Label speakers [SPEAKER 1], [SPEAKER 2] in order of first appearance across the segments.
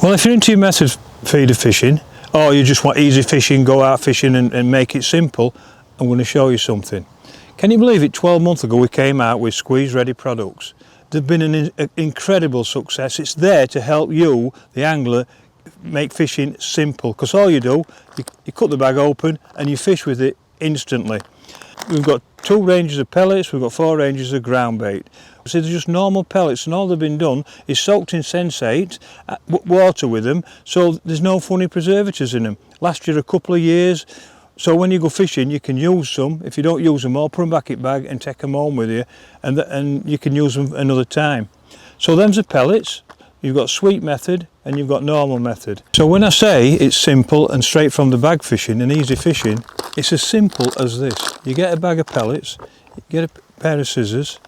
[SPEAKER 1] Well, if you're into your method feeder fishing, or you just want easy fishing, go out fishing and make it simple, I'm going to show you something. Can you believe it? 12 months ago we came out with Squeez-Ready products. They've been an incredible success. It's there to help you, the angler, make fishing simple, because all you do, you cut the bag open and you fish with it instantly. We've got 2 ranges of pellets, we've got 4 ranges of ground bait. So they're just normal pellets, and all they've been done is soaked in sensate, water with them, so there's no funny preservatives in them. Last year a couple of years, so when you go fishing you can use some. If you don't use them all, put them back in bag and take them home with you, and you can use them another time. So them's the pellets. You've got sweet method and you've got normal method. So when I say it's simple and straight from the bag fishing and easy fishing, it's as simple as this. You get a bag of pellets, you get a pair of scissors,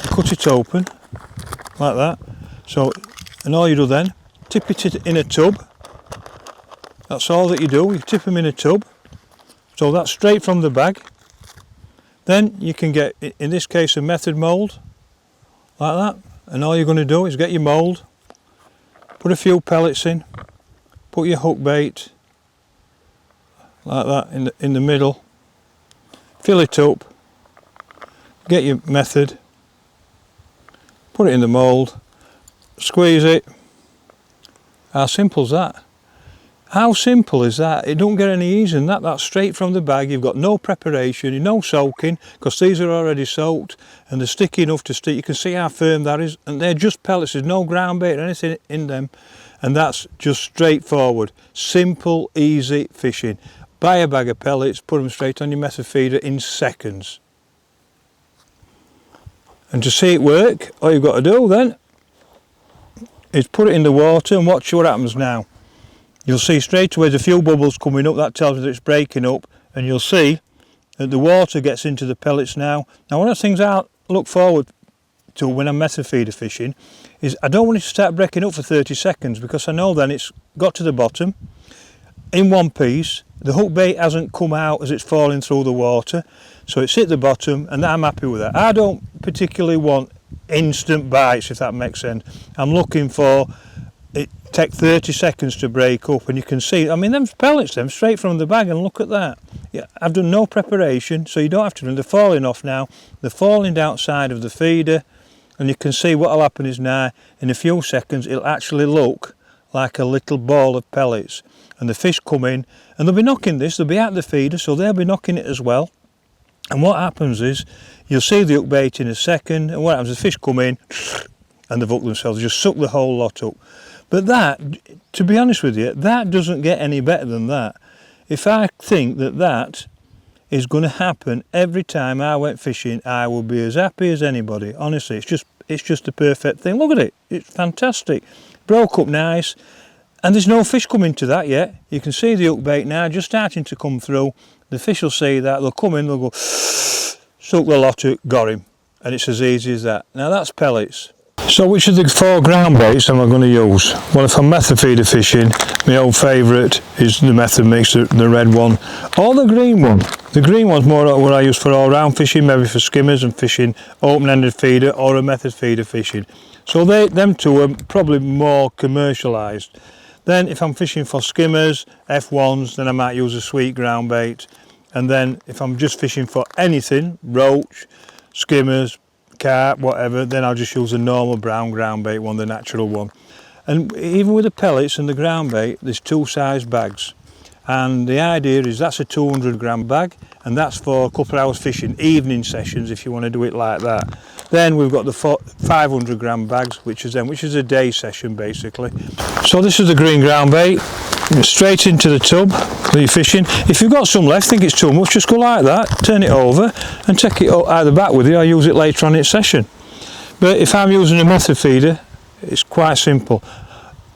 [SPEAKER 1] you cut it open like that. So, and all you do then, tip it in a tub. That's all that you do, you tip them in a tub. So that's straight from the bag. Then you can get, in this case, a method mould like that. And all you're going to do is get your mould, put a few pellets in, put your hook bait like that in the middle, fill it up, get your method, put it in the mould, squeeze it. How simple is that? How simple is that? It don't get any easier than that. That's straight from the bag. You've got no preparation, no soaking, because these are already soaked and they're sticky enough to stick. You can see how firm that is, and they're just pellets. There's no ground bait or anything in them, and that's just straightforward. Simple, easy fishing. Buy a bag of pellets, put them straight on your method feeder in seconds. And to see it work, all you've got to do then is put it in the water and watch what happens now. You'll see straight away there's a few bubbles coming up. That tells you that it's breaking up, and you'll see that the water gets into the pellets now. Now, one of the things I look forward to when I'm method feeder fishing is I don't want it to start breaking up for 30 seconds, because I know then it's got to the bottom in one piece. The hook bait hasn't come out as it's falling through the water, so it's hit the bottom, and I'm happy with that. I don't particularly want instant bites, if that makes sense. I'm looking for it take 30 seconds to break up, and you can see, I mean, them pellets, them straight from the bag, and look at that. Yeah, I've done no preparation, so you don't have to do. They're falling off now. They're falling outside of the feeder, and you can see what'll happen is now in a few seconds it'll actually look like a little ball of pellets, and the fish come in and they'll be knocking this. They'll be at the feeder, so they'll be knocking it as well. And what happens is you'll see the hook bait in a second, and what happens, the fish come in and they've hooked themselves, just suck the whole lot up. But that, to be honest with you, that doesn't get any better than that. If I think that that is going to happen every time I went fishing, I will be as happy as anybody. Honestly, it's just the perfect thing. Look at it, it's fantastic. Broke up nice, and there's no fish coming to that yet. You can see the hook bait now just starting to come through. The fish will see that, they'll come in, they'll go, suck the lot up, got him. And it's as easy as that. Now that's pellets. So which of the 4 ground baits am I going to use? Well, if I'm method feeder fishing, my old favourite is the method mix, the red one, or the green one. The green one's more what I use for all round fishing, maybe for skimmers and fishing open-ended feeder or a method feeder fishing. So them two are probably more commercialised. Then if I'm fishing for skimmers, F1s, then I might use a sweet ground bait. And then if I'm just fishing for anything, roach, skimmers, carp, whatever, then I'll just use a normal brown ground bait one, the natural one. And even with the pellets and the ground bait, there's 2 size bags. And the idea is that's a 200 gram bag, and that's for a couple of hours fishing, evening sessions if you want to do it like that. Then we've got the 500 gram bags, which is a day session basically. So this is the green ground bait, straight into the tub that you're fishing. If you've got some left, think it's too much, just go like that, turn it over and take it either back with you or use it later on in session. But if I'm using a method feeder, it's quite simple.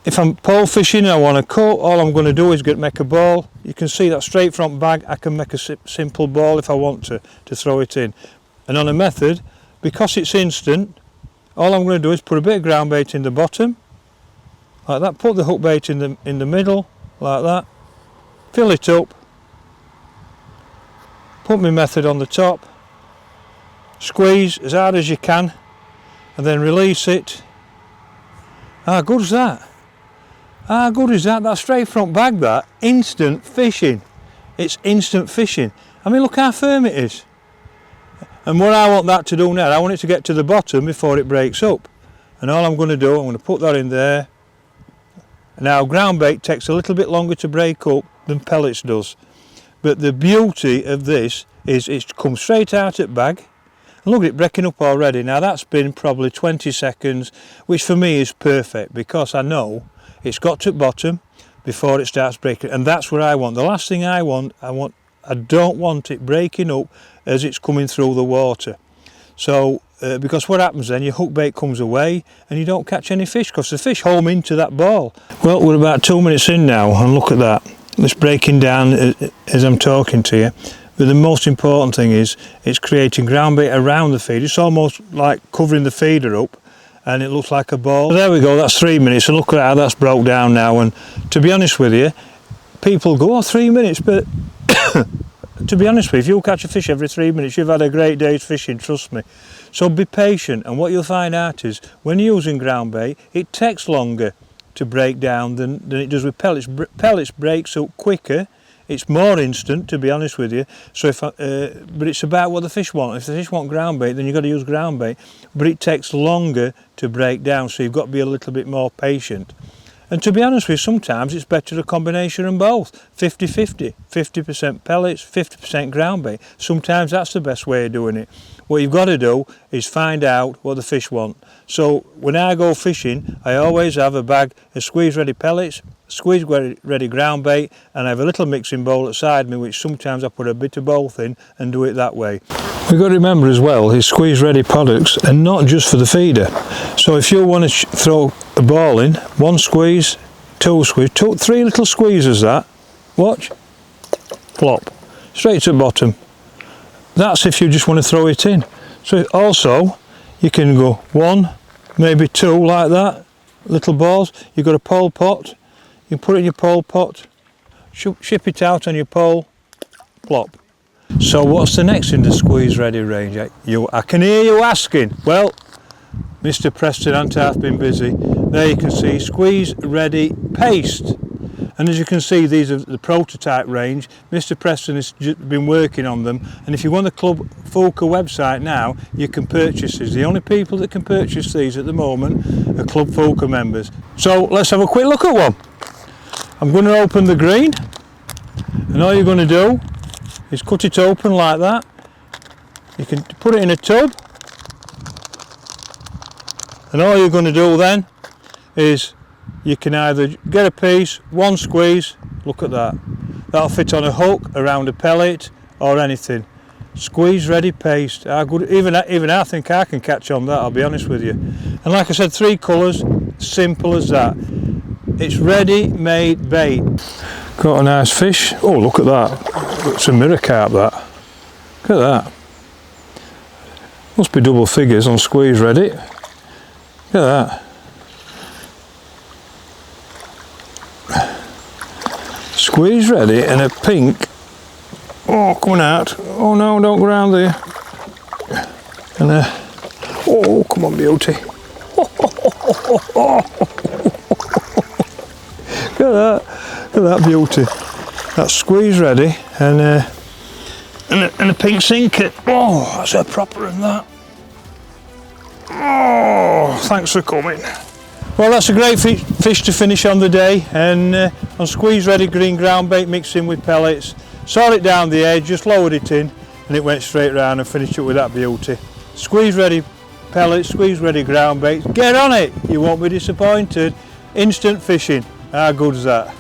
[SPEAKER 1] If I'm pole fishing and I want to cut, all I'm going to do is make a ball. You can see that straight front bag. I can make a simple ball if I want to throw it in. And on a method, because it's instant, all I'm going to do is put a bit of ground bait in the bottom, like that, put the hook bait in the middle, like that, fill it up, put my method on the top, squeeze as hard as you can, and then release it, How good is that? How good is that? That's straight front bag, that. Instant fishing. It's instant fishing. I mean, look how firm it is. And what I want that to do now, I want it to get to the bottom before it breaks up. And all I'm going to do, I'm going to put that in there. Now, ground bait takes a little bit longer to break up than pellets does. But the beauty of this is it's come straight out at bag. And look at it breaking up already. Now that's been probably 20 seconds, which for me is perfect because I know it's got to bottom before it starts breaking. And that's what I want. The last thing I don't want it breaking up as it's coming through the water. So, because what happens then, your hook bait comes away and you don't catch any fish because the fish home into that ball. Well, we're about 2 minutes in now and look at that. It's breaking down as I'm talking to you. But the most important thing is it's creating ground bait around the feeder. It's almost like covering the feeder up and it looks like a ball. So there we go, that's 3 minutes, and look at how that's broke down now. And to be honest with you, people go, oh, 3 minutes, but to be honest with you, if you catch a fish every 3 minutes, you've had a great day's fishing, trust me. So be patient, and what you'll find out is when you're using ground bait, it takes longer to break down than it does with pellets. Pellets breaks up quicker. It's more instant, to be honest with you. So but it's about what the fish want. If the fish want ground bait, then you've got to use ground bait. But it takes longer to break down, so you've got to be a little bit more patient. And to be honest with you, sometimes it's better a combination of both. 50-50, 50% pellets, 50% ground bait. Sometimes that's the best way of doing it. What you've got to do is find out what the fish want. So when I go fishing, I always have a bag of Squeez-Ready pellets, Squeez-Ready ground bait, and I have a little mixing bowl beside me, which sometimes I put a bit of both in and do it that way. We've got to remember as well, is Squeez-Ready products are not just for the feeder. So if you want to throw a ball in, one squeeze, two squeeze, three little squeezes that, watch, plop, straight to the bottom. That's if you just want to throw it in. So also, you can go one, maybe two like that, little balls. You've got a pole pot, you can put it in your pole pot, ship it out on your pole, plop. So what's the next in the Squeez-Ready range? I can hear you asking. Well, Mr. Preston Antarth been busy. There you can see Squeez-Ready paste. And as you can see, these are the prototype range. Mr. Preston has been working on them, and if you want the Club Fuka website now, you can purchase these. The only people that can purchase these at the moment are Club Fuka members. So let's have a quick look at one. I'm going to open the green, and all you're going to do is cut it open like that. You can put it in a tub, and all you're going to do then is you can either get a piece, one squeeze, look at that. That'll fit on a hook, around a pellet, or anything. Squeez-Ready paste. Even I think I can catch on that, I'll be honest with you. And like I said, 3 colours, simple as that. It's ready-made bait. Got a nice fish. Oh, look at that. It's a mirror carp, that. Look at that. Must be double figures on Squeez-Ready. Look at that. Squeez-Ready and a pink. Oh, coming out. Oh no, don't go around there. And oh, come on, beauty. Look at that. Look at that beauty. That's Squeez-Ready and a pink sinker. Oh, that's a proper in that. Oh, thanks for coming. Well, that's a great fish to finish on the day, and on Squeez-Ready green ground bait mixed in with pellets. Sawed it down the edge, just lowered it in, and it went straight round and finished it with that beauty. Squeez-Ready pellets, Squeez-Ready ground bait. Get on it, you won't be disappointed. Instant fishing, how good is that?